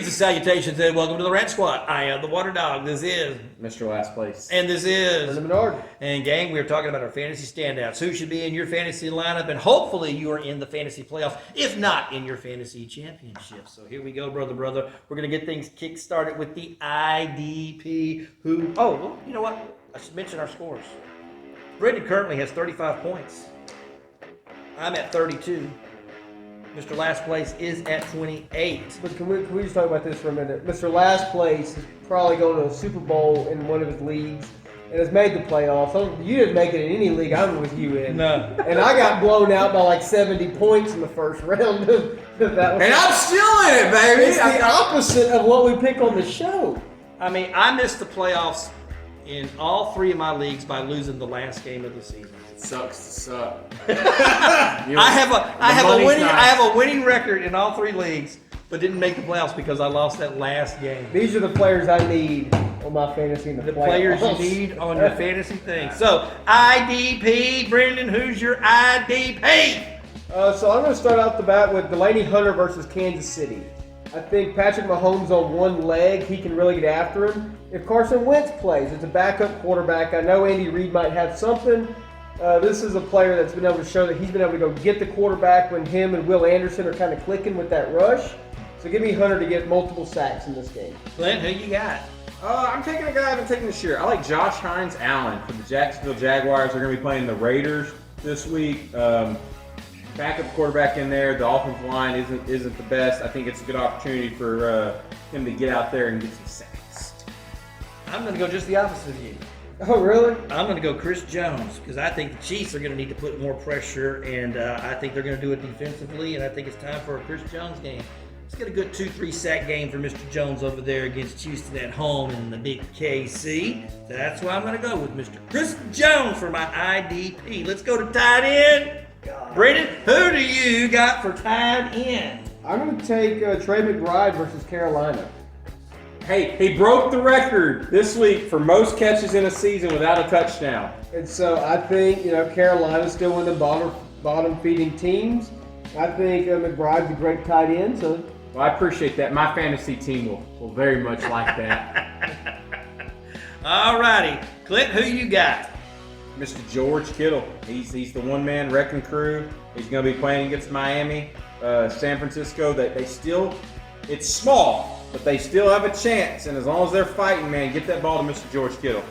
and salutations and welcome to the Rant Squad. I am the Water Dog. This is Mr. Last Place. And this is Bernard. And gang, we're talking about our fantasy standouts. Who should be in your fantasy lineup? And hopefully you are in the fantasy playoffs, if not in your fantasy championship. So here we go, brother. We're going to get things kick-started with the IDP who... Oh, well, you know what? I should mention our scores. Brendan currently has 35 points. I'm at 32. Mr. Last Place is at 28. But can we just talk about this for a minute? Mr. Last Place is probably going to a Super Bowl in one of his leagues and has made the playoffs. You didn't make it in any league I'm with you in. No. And I got blown out by like 70 points in the first round of that. And I'm still in it, baby. It's the opposite of what we pick on the show. I mean, I missed the playoffs in all three of my leagues by losing the last game of the season. It sucks to suck. I have a winning record in all three leagues, but didn't make the playoffs because I lost that last game. These are the players I need on my fantasy in the playoffs. Players you need on your fantasy thing. So, IDP, Brendan, who's your IDP? So I'm going to start out the bat with Delaney Hunter versus Kansas City. I think Patrick Mahomes on one leg, he can really get after him. If Carson Wentz plays, it's a backup quarterback. I know Andy Reid might have something. This is a player that's been able to show that he's been able to go get the quarterback when him and Will Anderson are kind of clicking with that rush. So give me Hunter to get multiple sacks in this game. Clint, who you got? I'm taking a guy I haven't taken this year. I like Josh Hines Allen for the Jacksonville Jaguars. They're going to be playing the Raiders this week. Backup quarterback in there. The offensive line isn't the best. I think it's a good opportunity for him to get out there and get some sacks. I'm going to go just the opposite of you. Oh, really? I'm going to go Chris Jones because I think the Chiefs are going to need to put more pressure, and I think they're going to do it defensively, and I think it's time for a Chris Jones game. Let's get a good 2-3 sack game for Mr. Jones over there against Houston at home in the big KC. That's why I'm going to go with Mr. Chris Jones for my IDP. Let's go to tight end. Brendan, who do you got for tight end? I'm going to take Trey McBride versus Carolina. Hey, he broke the record this week for most catches in a season without a touchdown. And so I think, Carolina's still one of the bottom feeding teams. I think McBride's a great tight end. So Well, I appreciate that. My fantasy team will very much like that. All righty. Clint, who you got? Mr. George Kittle. He's the one-man wrecking crew. He's going to be playing against Miami, San Francisco. They still, it's small, but they still have a chance. And as long as they're fighting, man, get that ball to Mr. George Kittle.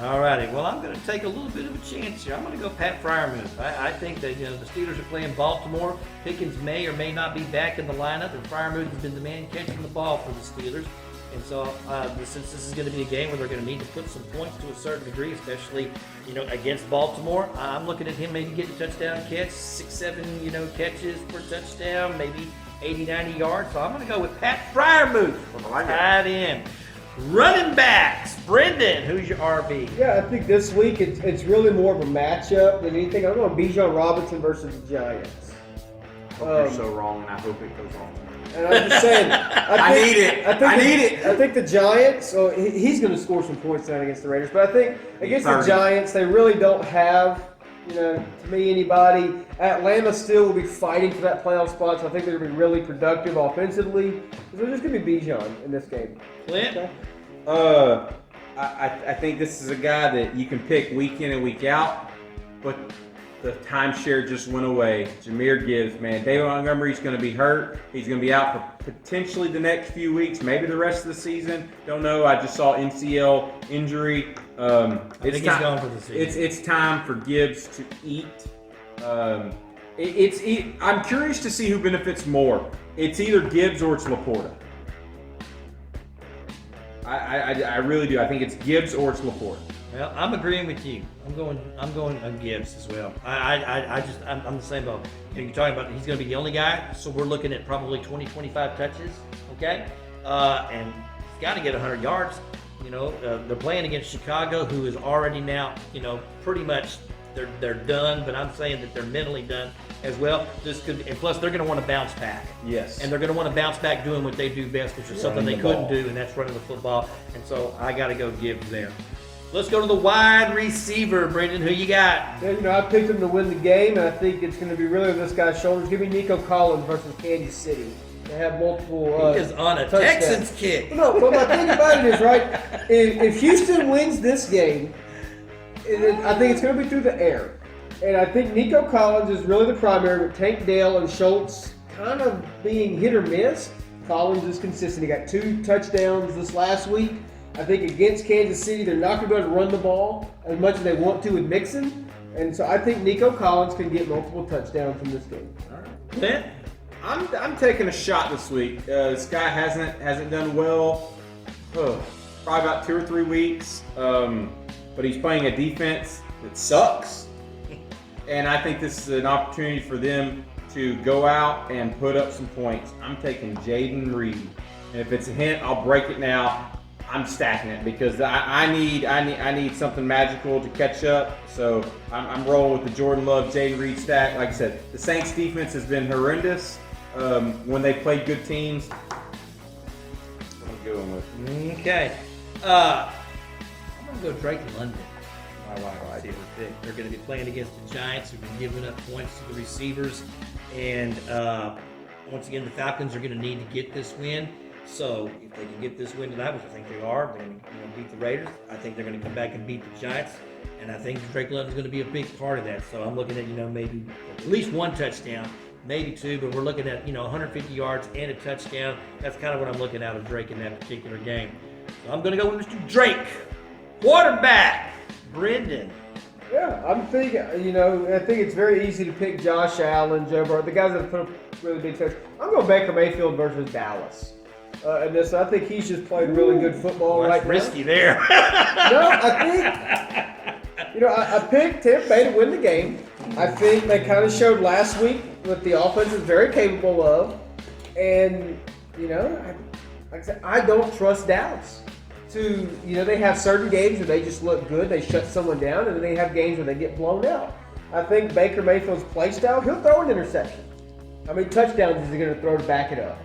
All righty. Well, I'm going to take a little bit of a chance here. I'm going to go Pat Freiermuth. I think that the Steelers are playing Baltimore. Pickens may or may not be back in the lineup, and Freiermuth has been the man catching the ball for the Steelers. And so, since this is going to be a game where they're going to need to put some points to a certain degree, especially against Baltimore, I'm looking at him maybe getting a touchdown catch, 6-7 catches per touchdown, maybe 80-90 yards. So I'm going to go with Pat Freiermuth for tight end. Running backs, Brendan, who's your RB? yeah, I think this week it's really more of a matchup than anything. I'm going Bijan Robinson versus the Giants. I hope you're so wrong, and I hope it goes off. And I'm just saying, I need it. I think the Giants. So he's going to score some points tonight against the Raiders. But I think against the Giants, they really don't have, to me, anybody. Atlanta still will be fighting for that playoff spot. So I think they're going to be really productive offensively. So they're just going to be Bijan in this game. Clint? Okay. I think this is a guy that you can pick week in and week out, but the timeshare just went away. Jahmyr Gibbs, man. David Montgomery's going to be hurt. He's going to be out for potentially the next few weeks, maybe the rest of the season. Don't know. I just saw MCL injury. I think he's gone for the season. It's time for Gibbs to eat. I'm curious to see who benefits more. It's either Gibbs or it's Laporta. I really do. I think it's Gibbs or it's Laporta. Well, I'm agreeing with you. I'm going on Gibbs as well. I'm the same boat. You're talking about he's going to be the only guy, so we're looking at probably 20-25 touches, okay? And he's got to get 100 yards. They're playing against Chicago, who is already now, pretty much they're done. But I'm saying that they're mentally done as well. And plus they're going to want to bounce back. Yes. And they're going to want to bounce back doing what they do best, which is something they couldn't do, and that's running the football. And so I got to go Gibbs there. Let's go to the wide receiver, Brendan. Who you got? Yeah, I picked him to win the game, and I think it's going to be really on this guy's shoulders. Give me Nico Collins versus Kansas City. They have multiple. He is on a touchdowns. Texans kick. No, but my thing about it is, right, if Houston wins this game, I think it's going to be through the air. And I think Nico Collins is really the primary, with Tank Dell and Schultz kind of being hit or miss. Collins is consistent. He got 2 touchdowns this last week. I think against Kansas City, they're not going to be able to run the ball as much as they want to with Mixon. And so I think Nico Collins can get multiple touchdowns in this game. All right. Clint? I'm taking a shot this week. This guy hasn't done well. Probably about 2 or 3 weeks. But he's playing a defense that sucks. And I think this is an opportunity for them to go out and put up some points. I'm taking Jaden Reed. And if it's a hint, I'll break it now. I'm stacking it because I need something magical to catch up. So I'm rolling with the Jordan Love, Jaden Reed stack. Like I said, the Saints defense has been horrendous when they played good teams. That's what I'm going with. Okay. I'm going to go Drake London. My wide receiver pick. They're going to be playing against the Giants, who've been giving up points to the receivers. And once again, the Falcons are going to need to get this win. So if they can get this win tonight, which I think they are, they're going to beat the Raiders. I think they're going to come back and beat the Giants. And I think Drake London's going to be a big part of that. So I'm looking at, maybe at least 1 touchdown, maybe 2, but we're looking at, 150 yards and a touchdown. That's kind of what I'm looking at of Drake in that particular game. So I'm going to go with Mr. Drake. Quarterback, Brendan. Yeah, I'm thinking, I think it's very easy to pick Josh Allen, Joe Burrow, the guys that have put up really big touchdowns. I'm going Baker Mayfield versus Dallas. And this, I think he's just played really good football right now. Risky there. No, I think, I picked Tampa Bay to win the game. I think they kind of showed last week what the offense is very capable of. And, like I said, I don't trust Dallas. They have certain games where they just look good, they shut someone down, and then they have games where they get blown out. I think Baker Mayfield's play style, he'll throw an interception. How many touchdowns is he going to throw to back it up?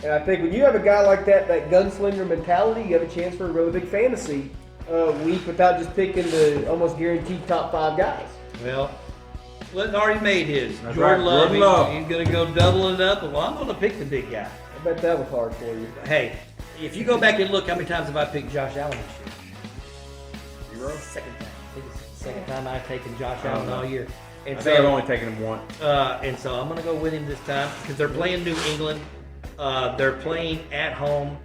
And I think when you have a guy like that gunslinger mentality, you have a chance for a really big fantasy week without just picking the almost guaranteed top 5 guys. Well, Clinton already made his. That's Jordan right, Love, Jordan Love. He's going to go double it up. Well, I'm going to pick the big guy. I bet that was hard for you. Hey, if you go back and look, how many times have I picked Josh Allen this year? 0. Second time. I think it's the second time I've taken Josh Allen all year. And I think I've only taken him once. And so I'm going to go with him this time because they're playing New England. They're playing at home.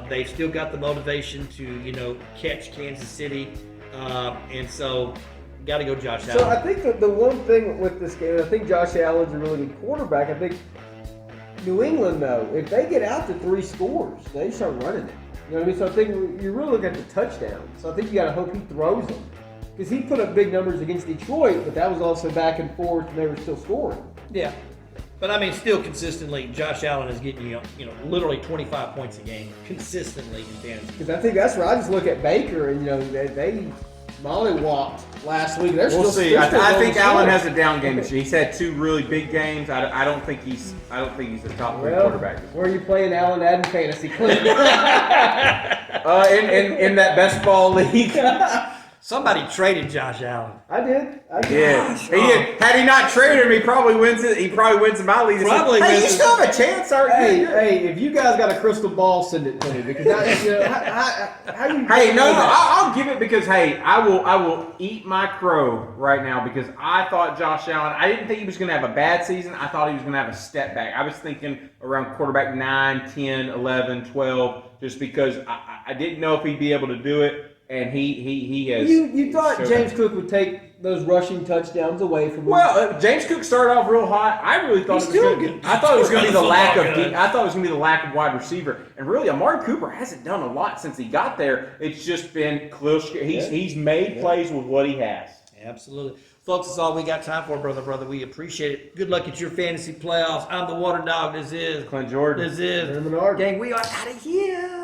They've still got the motivation to, catch Kansas City. And so got to go Josh Allen. So I think the one thing with this game, I think Josh Allen's a really good quarterback. I think New England, though, if they get out to 3 scores, they start running it. You know what I mean? So I think you're really looking at the touchdown. So I think you got to hope he throws them. Because he put up big numbers against Detroit, but that was also back and forth, and they were still scoring. Yeah. But I mean, still consistently, Josh Allen is getting literally 25 points a game consistently in fantasy. Because I think that's where I just look at Baker, and they mollywalked last week. We'll see. I think Allen has a down game this year. He's had 2 really big games. I don't think he's the top 3 quarterback. Where are you playing Allen at in fantasy, Clint? In that best ball league. Somebody traded Josh Allen. I did. Yeah, he did. Had he not traded him, he probably wins it. He probably wins in my league. Hey, you still have a chance. Hey, if you guys got a crystal ball, send it to me because how you? Hey, no, I'll give it because I will eat my crow right now because I thought Josh Allen. I didn't think he was going to have a bad season. I thought he was going to have a step back. I was thinking around quarterback 9, 10, 11, 12, just because I didn't know if he'd be able to do it. And he has. You thought James Cook would take those rushing touchdowns away from him? Well, James Cook started off real hot. I really thought I thought it was going to be the lack of. I thought it was going to be the lack of wide receiver. And really, Amari Cooper hasn't done a lot since he got there. It's just been close. He's made plays with what he has. Absolutely. Folks, that's all we got time for, brother. We appreciate it. Good luck at your fantasy playoffs. I'm the Water Dog. This is Clint Jordan. This is Herman Arden. Gang, we are out of here.